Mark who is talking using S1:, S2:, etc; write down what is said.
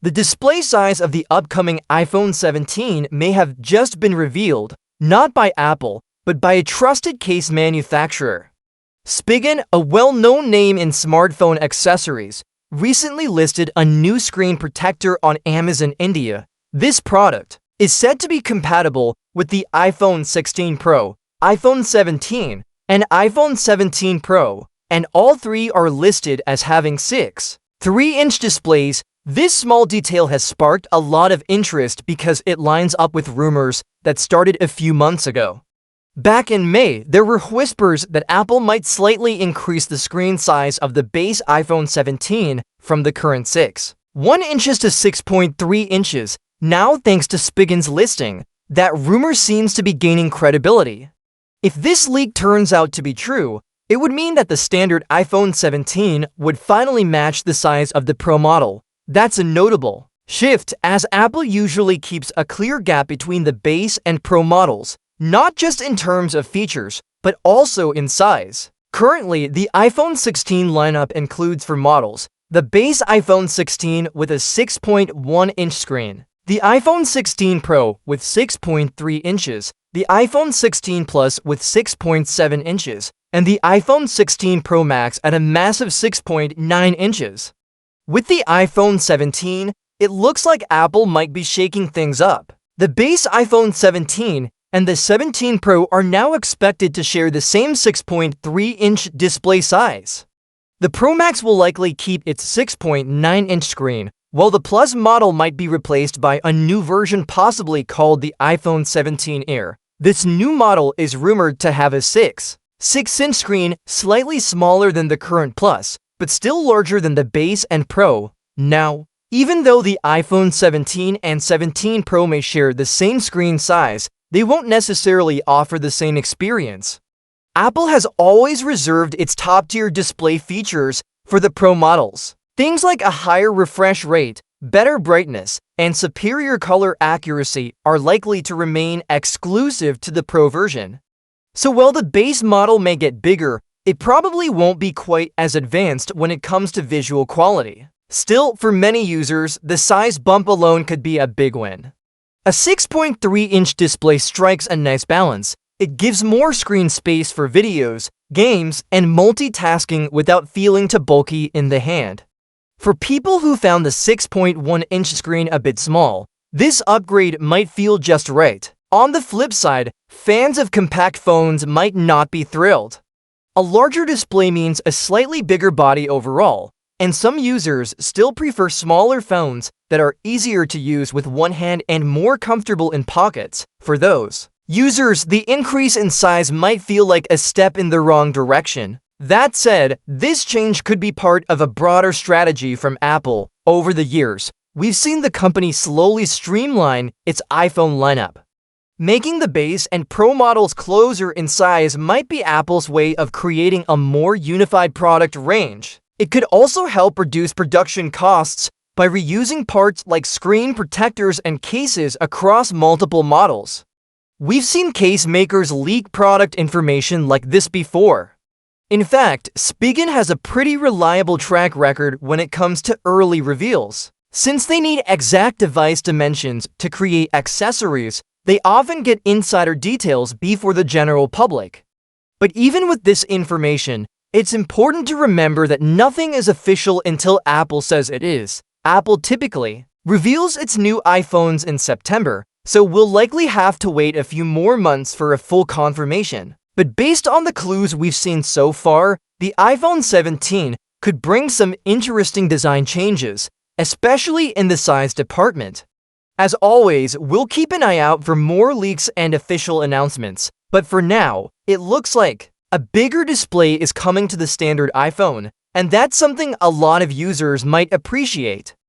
S1: The display size of the upcoming iPhone 17 may have just been revealed, not by Apple, but by a trusted case manufacturer. Spigen, a well-known name in smartphone accessories, recently listed a new screen protector on Amazon India. This product is said to be compatible with the iPhone 16 Pro, iPhone 17, and iPhone 17 Pro, and all three are listed as having 6.3-inch displays. This small detail has sparked a lot of interest because it lines up with rumors that started a few months ago. Back in May, there were whispers that Apple might slightly increase the screen size of the base iPhone 17 from the current 6.1 inches to 6.3 inches. Now, thanks to Spigen's listing, that rumor seems to be gaining credibility. If this leak turns out to be true, it would mean that the standard iPhone 17 would finally match the size of the Pro model. That's a notable shift, as Apple usually keeps a clear gap between the base and Pro models, not just in terms of features, but also in size. Currently, the iPhone 16 lineup includes for models the base iPhone 16 with a 6.1-inch screen, the iPhone 16 Pro with 6.3 inches, the iPhone 16 Plus with 6.7 inches, and the iPhone 16 Pro Max at a massive 6.9 inches. With the iPhone 17, it looks like Apple might be shaking things up. The base iPhone 17 and the 17 Pro are now expected to share the same 6.3-inch display size. The Pro Max will likely keep its 6.9-inch screen, while the Plus model might be replaced by a new version possibly called the iPhone 17 Air. This new model is rumored to have a 6.6-inch screen, slightly smaller than the current Plus, but still larger than the base and Pro. Now, even though the iPhone 17 and 17 Pro may share the same screen size, they won't necessarily offer the same experience. Apple has always reserved its top-tier display features for the Pro models. Things like a higher refresh rate, better brightness, and superior color accuracy are likely to remain exclusive to the Pro version. So while the base model may get bigger, it probably won't be quite as advanced when it comes to visual quality. Still, for many users, the size bump alone could be a big win. A 6.3-inch display strikes a nice balance. It gives more screen space for videos, games, and multitasking without feeling too bulky in the hand. For people who found the 6.1-inch screen a bit small, this upgrade might feel just right. On the flip side, fans of compact phones might not be thrilled. A larger display means a slightly bigger body overall, and some users still prefer smaller phones that are easier to use with one hand and more comfortable in pockets. For those users, the increase in size might feel like a step in the wrong direction. That said, this change could be part of a broader strategy from Apple. Over the years, we've seen the company slowly streamline its iPhone lineup. Making the base and Pro models closer in size might be Apple's way of creating a more unified product range. It could also help reduce production costs by reusing parts like screen protectors and cases across multiple models. We've seen case makers leak product information like this before. In fact, Spigen has a pretty reliable track record when it comes to early reveals. Since they need exact device dimensions to create accessories, they often get insider details before the general public. But even with this information, it's important to remember that nothing is official until Apple says it is. Apple typically reveals its new iPhones in September, so we'll likely have to wait a few more months for a full confirmation. But based on the clues we've seen so far, the iPhone 17 could bring some interesting design changes, especially in the size department. As always, we'll keep an eye out for more leaks and official announcements, but for now, it looks like a bigger display is coming to the standard iPhone, and that's something a lot of users might appreciate.